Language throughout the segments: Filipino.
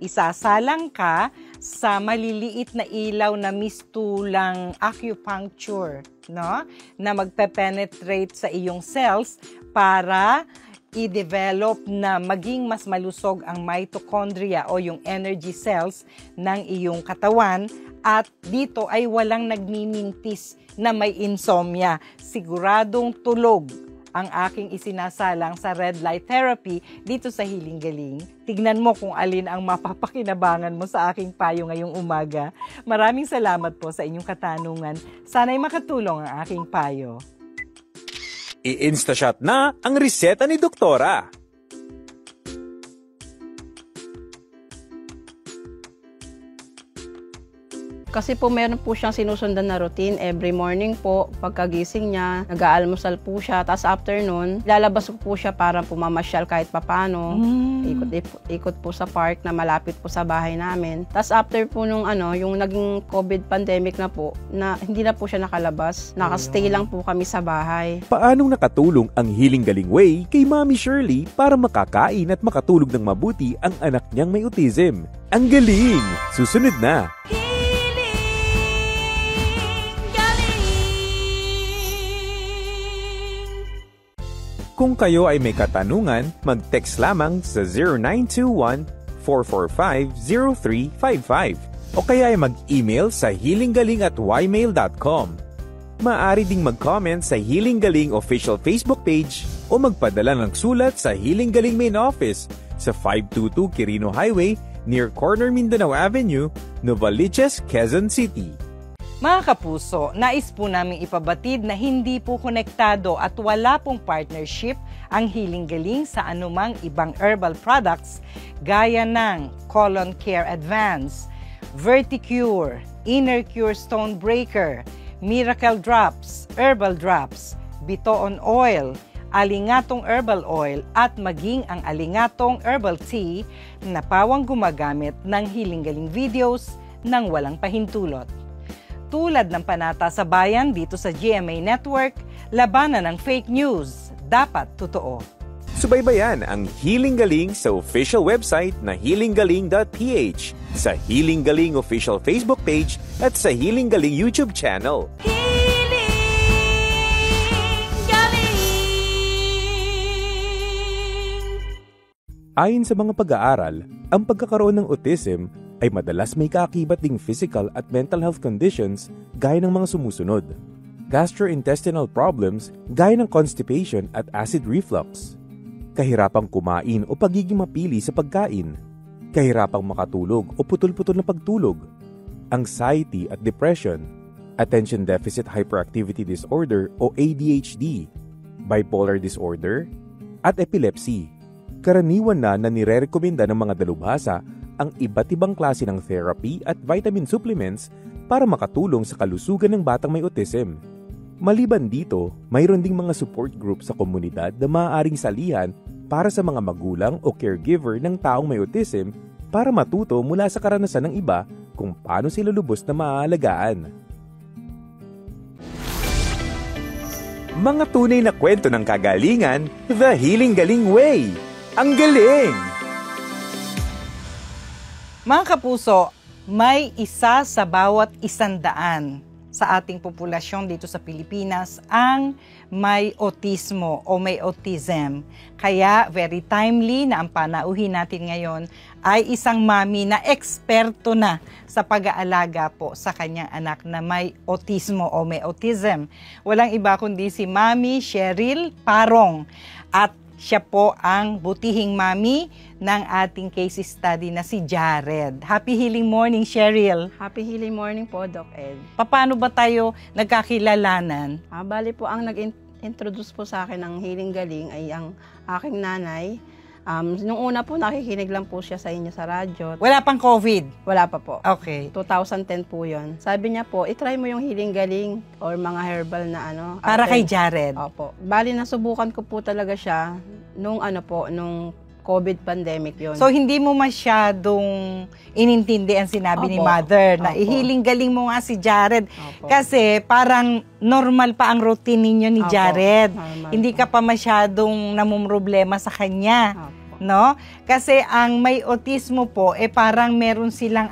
Isasalang ka sa maliliit na ilaw na mistulang acupuncture, no? Na magpe-penetrate sa iyong cells para i-develop na maging mas malusog ang mitochondria o yung energy cells ng iyong katawan, at dito ay walang nagmimintis na may insomnia. Siguradong tulog ang aking isinasalang sa red light therapy dito sa Healing Galing. Tignan mo kung alin ang mapapakinabangan mo sa aking payo ngayong umaga. Maraming salamat po sa inyong katanungan. Sana'y makatulong ang aking payo. I-instashot na ang reseta ni Doktora. Kasi po meron po siyang sinusundan na routine. Every morning po, pagkagising niya, nag-aalmusal po siya. Tapos afternoon, lalabas po siya para pumamasyal kahit papano. Ikot po sa park na malapit po sa bahay namin. Tapos after po nung yung naging COVID pandemic na po, na hindi na po siya nakalabas. Nakastay lang po kami sa bahay. Paanong nakatulong ang Healing Galing Way kay Mami Shirley para makakain at makatulog ng mabuti ang anak niyang may autism? Ang galing! Susunod na! Kung kayo ay may katanungan, mag-text lamang sa 0921-445-0355 o kaya ay mag-email sa healinggaling@ymail.com. Maaari ding mag-comment sa Healing Galing official Facebook page o magpadala ng sulat sa Healing Galing Main Office sa 522 Quirino Highway near Corner Mindanao Avenue, Novaliches, Quezon City. Mga kapuso, nais po namin ipabatid na hindi po konektado at wala pong partnership ang Healing Galing sa anumang ibang herbal products gaya ng Colon Care Advance, Verticure, Inner Cure Stone Breaker, Miracle Drops, Herbal Drops, Bitoon Oil, Alingatong Herbal Oil at maging ang Alingatong Herbal Tea na pawang gumagamit ng Healing Galing videos ng walang pahintulot. Tulad ng panata sa bayan dito sa GMA Network, labanan ng fake news, dapat totoo. Subaybayan ang Healing Galing sa official website na healinggaling.ph, sa Healing Galing official Facebook page at sa Healing Galing YouTube channel. Ayon sa mga pag-aaral, ang pagkakaroon ng autism ay madalas may kaakibat ding physical at mental health conditions gaya ng mga sumusunod. Gastrointestinal problems gaya ng constipation at acid reflux. Kahirapang kumain o pagiging mapili sa pagkain. Kahirapang makatulog o putol-putol na pagtulog. Anxiety at depression. Attention Deficit Hyperactivity Disorder o ADHD. Bipolar disorder at epilepsy. Karaniwan na nire-rekomenda ng mga dalubhasa ang iba't ibang klase ng therapy at vitamin supplements para makatulong sa kalusugan ng batang may autism. Maliban dito, mayroon ding mga support group sa komunidad na maaaring salihan para sa mga magulang o caregiver ng taong may autism para matuto mula sa karanasan ng iba kung paano sila lubos na maaalagaan. Mga tunay na kwento ng kagalingan, The Healing Galing Way. Ang galing! Mga kapuso, may isa sa bawat 100 sa ating populasyon dito sa Pilipinas ang may autismo o may autism. Kaya very timely na ang panauhin natin ngayon ay isang mami na eksperto na sa pag-aalaga po sa kanyang anak na may autismo o may autism. Walang iba kundi si Mami Cheryl Parong, at siya po ang butihing mami ng ating case study na si Jared. Happy healing morning, Cheryl. Happy healing morning po, Doc Ed. Paano ba tayo nagkakilalanan? Bali po, ang nag-introduce po sa akin ng Healing Galing ay ang aking nanay. Nung una po, nakikinig lang po siya sa inyo sa radyo. Wala pang COVID? Wala pa po. Okay. 2010 po yun. Sabi niya po, itry mo yung Healing Galing or mga herbal na Para kay Jared? Opo. Bali, nasubukan ko po talaga siya nung nung COVID pandemic yun. So, hindi mo masyadong inintindi ang sinabi ni Mother na ihiling galing mo nga si Jared. Kasi parang normal pa ang routine ninyo ni Jared. Hindi ka pa masyadong namumroblema sa kanya. no? Kasi ang may autismo po, parang meron silang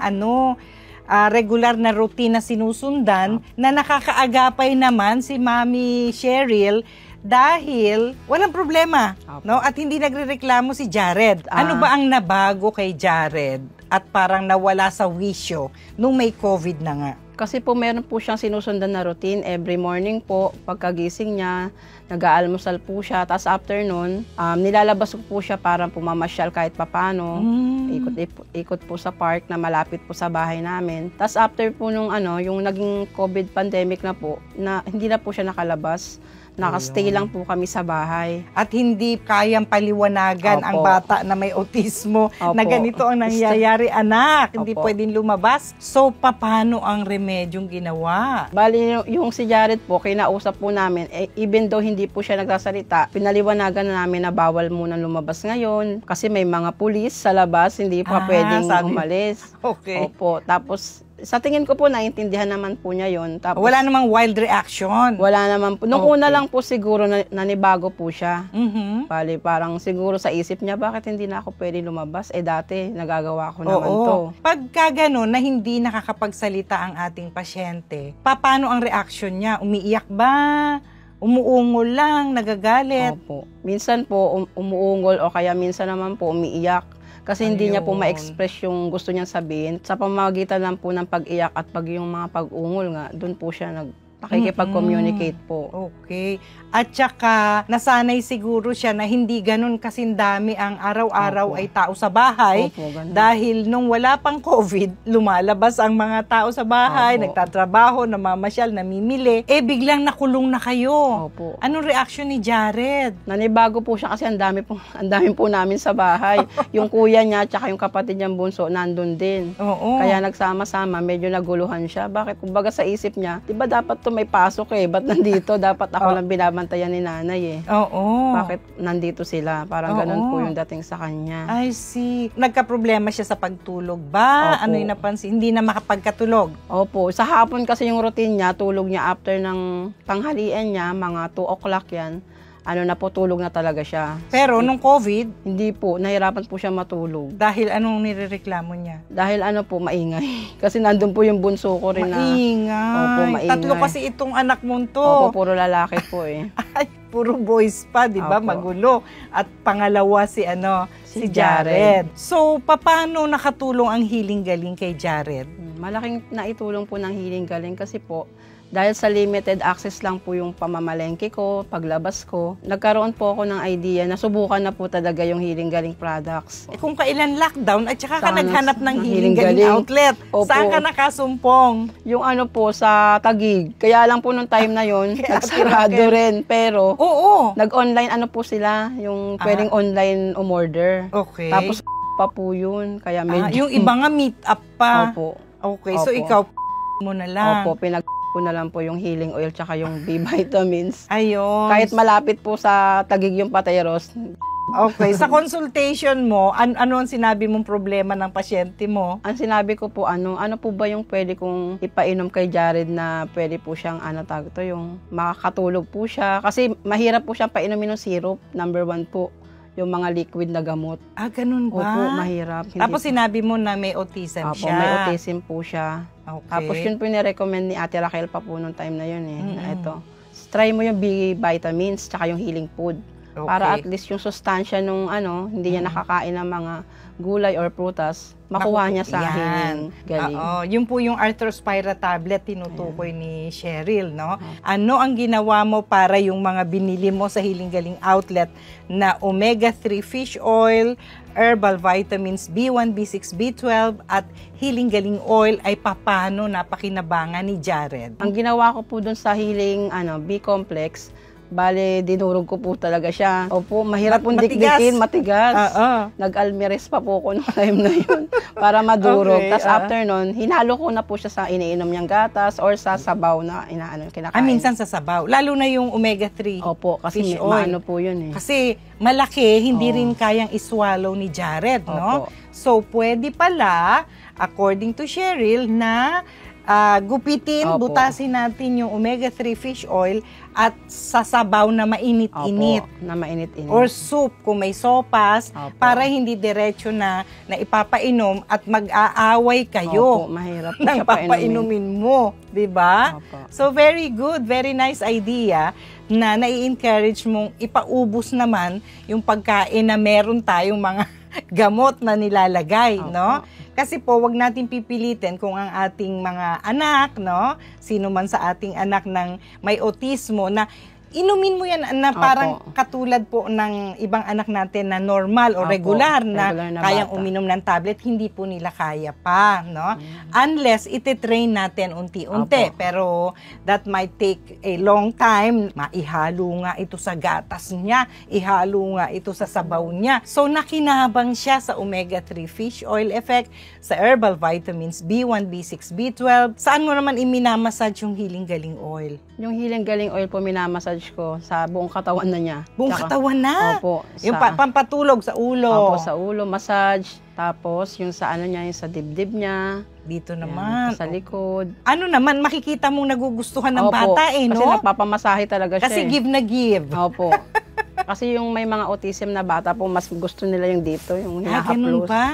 regular na routine na sinusundan na nakakaagapay naman si Mami Cheryl dahil walang problema, no? At hindi nagrereklamo si Jared. Ano ba ang nabago kay Jared at parang nawala sa wisyo nung may COVID na nga? Kasi po meron po siyang sinusundan na routine. Every morning po, pagkagising niya, nag-aalmusal po siya. Tapos after nun, nilalabas po siya para pumamasyal kahit papano. Ikot po sa park na malapit po sa bahay namin. Tapos after po nung yung naging COVID pandemic na po, na hindi na po siya nakalabas. Nakastay lang po kami sa bahay. At hindi kayang paliwanagan ang bata na may autismo na ganito ang nangyayari, anak. Hindi pwedeng lumabas. So, paano ang remedyong ginawa? Bali, yung si Jared po, kinausap po namin, even though hindi po siya nagsasalita, pinaliwanagan na namin na bawal muna lumabas ngayon kasi may mga pulis sa labas, hindi pa pwedeng umalis. Okay. Opo. Tapos, sa tingin ko po, naintindihan naman po niya yun. Tapos, wala namang wild reaction? Wala naman po. Nung una lang po siguro, nanibago po siya. Bali, parang siguro sa isip niya, bakit hindi na ako pwede lumabas? Dati, nagagawa ko naman to. Pagka gano'n na hindi nakakapagsalita ang ating pasyente, paano ang reaction niya? Umiiyak ba? Umuungol lang? Nagagalit? Opo. Minsan po, umuungol o kaya minsan naman po, umiiyak. Kasi hindi niya po ma-express yung gusto niyang sabihin. Sa pamamagitan lang po ng pag-iyak at yung mga pag-ungol nga, doon po siya nakikipag-communicate po. Okay. At saka, nasanay siguro siya na hindi ganun kasindami ang araw-araw ay tao sa bahay. Dahil nung wala pang COVID, lumalabas ang mga tao sa bahay, nagtatrabaho, namamasyal, namimili. Biglang nakulong na kayo. Anong reaction ni Jared? Nanibago po siya kasi ang dami po namin sa bahay. Yung kuya niya at yung kapatid niyang bunso, nandun din. Kaya nagsama-sama, medyo naguluhan siya. Bakit? Kumbaga sa isip niya, diba dapat to may pasok ba't nandito? Dapat ako lang binabantayan ni nanay Bakit nandito sila? Parang ganun po yung dating sa kanya. I see. Nagka-problema siya sa pagtulog ba? Ano yung napansin? Hindi na makapagkatulog? Opo. Sa hapon kasi yung routine niya, tulog niya after ng tanghalian niya, mga 2 o'clock yan. Na po, tulog na talaga siya. Pero nung COVID? Hindi po, nahirapan po siya matulog. Dahil anong nirereklamo niya? Dahil maingay. Kasi nandun po yung bunso ko rin maingay. Opo, maingay. Tatlo kasi itong anak mo to. Opo, puro lalaki po Ay, puro boys pa, di ba? Magulo. At pangalawa si Jared. So, paano nakatulong ang Healing Galing kay Jared? Malaking naitulong po ng Healing Galing kasi po, dahil sa limited access lang po yung pamamalengke ko, paglabas ko, nagkaroon po ako ng idea na subukan na po talaga yung Healing Galing products. Kung kailan lockdown at saka ka naghanap ng Healing Galing outlet, saan ka nakasumpong? Yung po sa Taguig. Kaya lang po nung time na yun, nagsarado rin. Pero, nag-online po sila, yung pwedeng online umorder. Okay. Tapos pa po yun. Kaya medyo... yung iba nga meet up pa. Opo. Okay, so ikaw mo na lang. Opo, ko na lang po yung healing oil tsaka yung B vitamins. Ayun. Kahit malapit po sa Taguig yung Pateros. Okay. Sa consultation mo, ano ang sinabi mong problema ng pasyente mo? Ang sinabi ko po, ano po ba yung pwede kong ipainom kay Jared na pwede po siyang, yung makakatulog po siya. Kasi mahirap po siyang painumin ng syrup, number 1 po. Yung mga liquid na gamot. Ganun ba? Opo, mahirap. Tapos sinabi mo na may autism siya. May autism po siya. Okay. Tapos yun po nirecommend ni Ate Raquel pa po nung time na yun na ito. Try mo yung B vitamins tsaka yung healing food. Okay. Para at least yung sustansya nung hindi niya nakakain ng mga gulay or prutas, makuha niya sa Healing Galing. Yun po yung Arthrospira tablet tinutukoy ni Cheryl, no? Ano ang ginawa mo para yung mga binili mo sa Healing Galing outlet na omega-3 fish oil, herbal vitamins B1, B6, B12 at Healing Galing oil ay paano napakinabangan ni Jared? Ang ginawa ko po dun sa Healing B-complex, bale, dinurog ko po talaga siya. Opo, mahirap pong dikdikin, matigas. Nag-almeres pa po ko noong time na yun para madurog. Okay, tapos after nun, hinalo ko na po siya sa iniinom niyang gatas or sa sabaw na kinakain. Minsan sa sabaw. Lalo na yung omega-3. Opo, kasi maano po yun Kasi malaki, hindi rin kayang iswallow ni Jared, no? So, pwede pala, according to Cheryl, na gupitin, Opo. butasin natin yung omega-3 fish oil at sasabaw na mainit-init. Opo, na mainit-init. Or soup kung may sopas, Opo. para hindi diretso na ipapainom at mag-aaway kayo Opo, mahirap po ng siya painumin. papainumin mo, 'di ba? Opo. So very good, very nice idea na nai-encourage mong ipaubos naman yung pagkain na meron tayong mga gamot na nilalagay, Opo. no? Kasi po, wag natin pipilitin kung ang ating mga anak, no? Sino man sa ating anak ng may autismo na inumin mo yan na parang Opo. katulad po ng ibang anak natin na normal o Opo, regular na regular na kayang bata. uminom ng tablet, hindi po nila kaya pa, no? Unless ititrain natin unti-unti. Opo. Pero that might take a long time. Maihalo nga ito sa gatas niya, ihalo nga ito sa sabaw niya. So nakinabang siya sa omega-3 fish oil effect, sa herbal vitamins B1, B6, B12. Saan mo naman iminamassage yung Healing Galing Oil? Yung Healing Galing Oil po minamassage ko sa buong katawan na niya. Buong Tsaka- katawan na? Opo. Yung pampatulog sa ulo? Opo, sa ulo, massage. Tapos yung sa ano niya, yung sa dibdib niya. Dito Yan, naman. sa likod. Ano naman, makikita mong nagugustuhan ng Opo, bata no? Kasi nagpapamasahe talaga siya. Kasi give na give. Opo. Kasi yung may mga autism na bata po, mas gusto nila yung dito, yung Ganun hinahaplos. ba?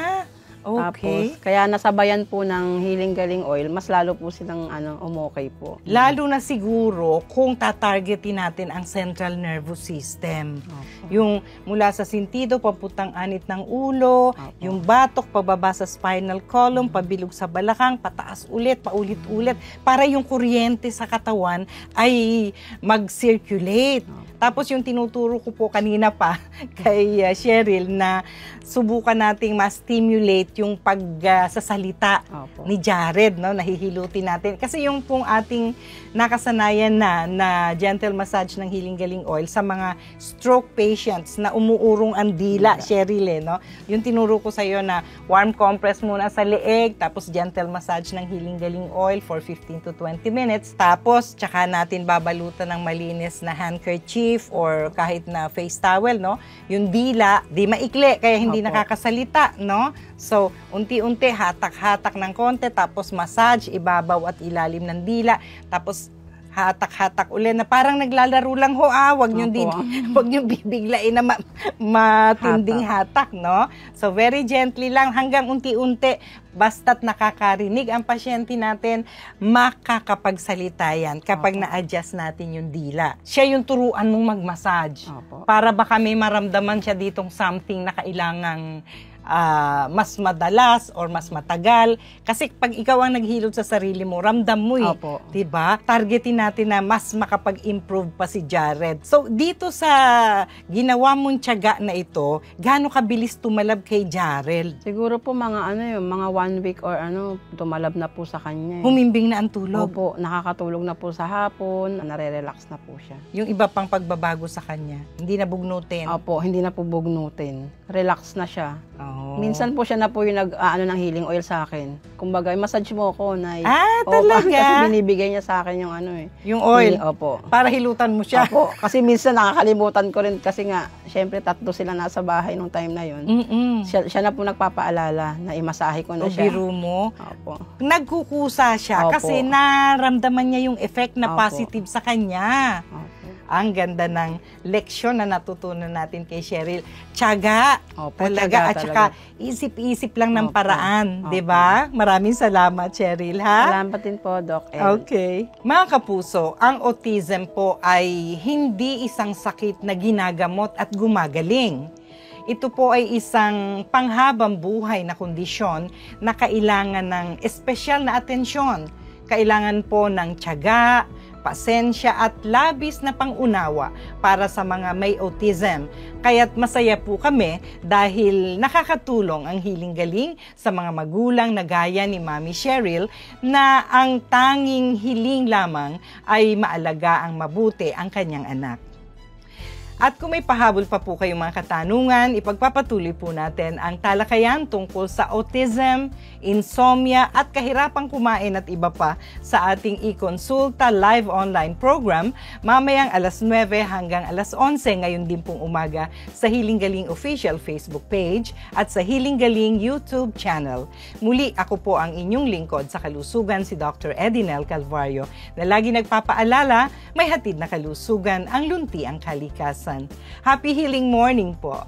Tapos, Okay. kaya nasabayan po ng Healing Galing Oil, mas lalo po silang umokay po. Lalo na siguro kung tatargetin natin ang central nervous system. Opo. Yung mula sa sintido, papuntang anit ng ulo, Opo. yung batok, pababa sa spinal column, pabilog sa balakang, pataas ulit, paulit-ulit, para yung kuryente sa katawan ay mag-circulate. Tapos yung tinuturo ko po kanina pa kay Cheryl na subukan nating ma-stimulate yung pagsasalita Opo. ni Jared, no? Nahihilutin natin. Kasi yung pong ating nakasanayan na gentle massage ng Healing Galing Oil sa mga stroke patients na umuurong ang dila, Cheryl, no? Yung tinuro ko sa iyo na warm compress muna sa leeg, tapos gentle massage ng Healing Galing Oil for 15 to 20 minutes. Tapos, tsaka natin babalutan ng malinis na handkerchief or kahit na face towel, no? Yung dila, di maikli, kaya hindi Opo. nakakasalita, no? So, unti-unti, hatak-hatak ng konti, tapos massage, ibabaw at ilalim ng dila, tapos hatak-hatak ulit na parang naglalaro lang ho, wag niyo din, Opo. wag niyo bibiglain na matinding hatak, no? So, very gently lang, hanggang unti-unti, basta't nakakarinig ang pasyente natin, makakapagsalita yan kapag Opo. na-adjust natin yung dila. Siya yung turuan mong mag-massage. Opo. Para baka may maramdaman siya ditong something na kailangang mas madalas or mas matagal. Kasi pag ikaw ang naghilot sa sarili mo, ramdam mo eh. Opo. Diba? Targetin natin na mas makapag-improve pa si Jared. So, dito sa ginawa mong tiyaga na ito, gaano kabilis tumalab kay Jared? Siguro po mga mga 1 week or tumalab na po sa kanya. Humimbing na ang tulog. Opo, nakakatulog na po sa hapon, nare-relax na po siya. Yung iba pang pagbabago sa kanya, hindi na bugnutin. Opo, hindi na po bugnutin. Relax na siya. Oh. Minsan po siya na po yung ng healing oil sa akin. Kumbaga, massage mo ako na. Talaga? Kasi binibigay niya sa akin yung Yung oil. Opo. Para hilutan mo siya. Opo. Kasi minsan nakakalimutan ko rin kasi nga, syempre 3 sila nasa bahay nung time na yun. Mm-mm. Siya na po nagpapaalala na imasahe ko O na siya. biro mo. Opo. Nagkukusa siya Opo. kasi naramdaman niya yung effect na Opo. positive sa kanya. Opo. Ang ganda ng leksyon na natutunan natin kay Cheryl. Tiyaga. Opo, Talaga. tiyaga At saka talaga. isip-isip lang ng Opo. paraan. Opo. 'Di ba? Maraming salamat, Cheryl, ha? Salamat din po, Doc. El. Okay. Mga kapuso, ang autism po ay hindi isang sakit na ginagamot at gumagaling. Ito po ay isang panghabang buhay na kondisyon na kailangan ng espesyal na atensyon. Kailangan po ng tiyaga, pasensya at labis na pangunawa para sa mga may autism. Kaya't masaya po kami dahil nakakatulong ang Healing Galing sa mga magulang na gaya ni Mami Cheryl na ang tanging hiling lamang ay maalaga ang mabuti ang kanyang anak. At kung may pahabol pa po kayong mga katanungan, ipagpapatuloy po natin ang talakayan tungkol sa autism, insomnia at kahirapang kumain at iba pa sa ating e-consulta live online program mamayang alas 9 hanggang alas 11 ngayon din pong umaga sa Healing Galing official Facebook page at sa Healing Galing YouTube channel. Muli, ako po ang inyong lingkod sa kalusugan, si Dr. Edinel Calvario, na lagi nagpapaalala, may hatid na kalusugan ang lunti ang kalikasan. Happy healing morning po!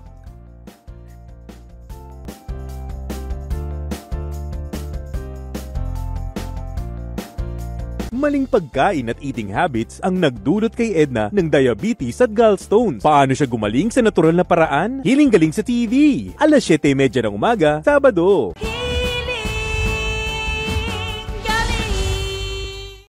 Maling pagkain at eating habits ang nagdulot kay Edna ng diabetes at gallstones. Paano siya gumaling sa natural na paraan? Healing Galing sa TV, alas 7:30 ng umaga, Sabado.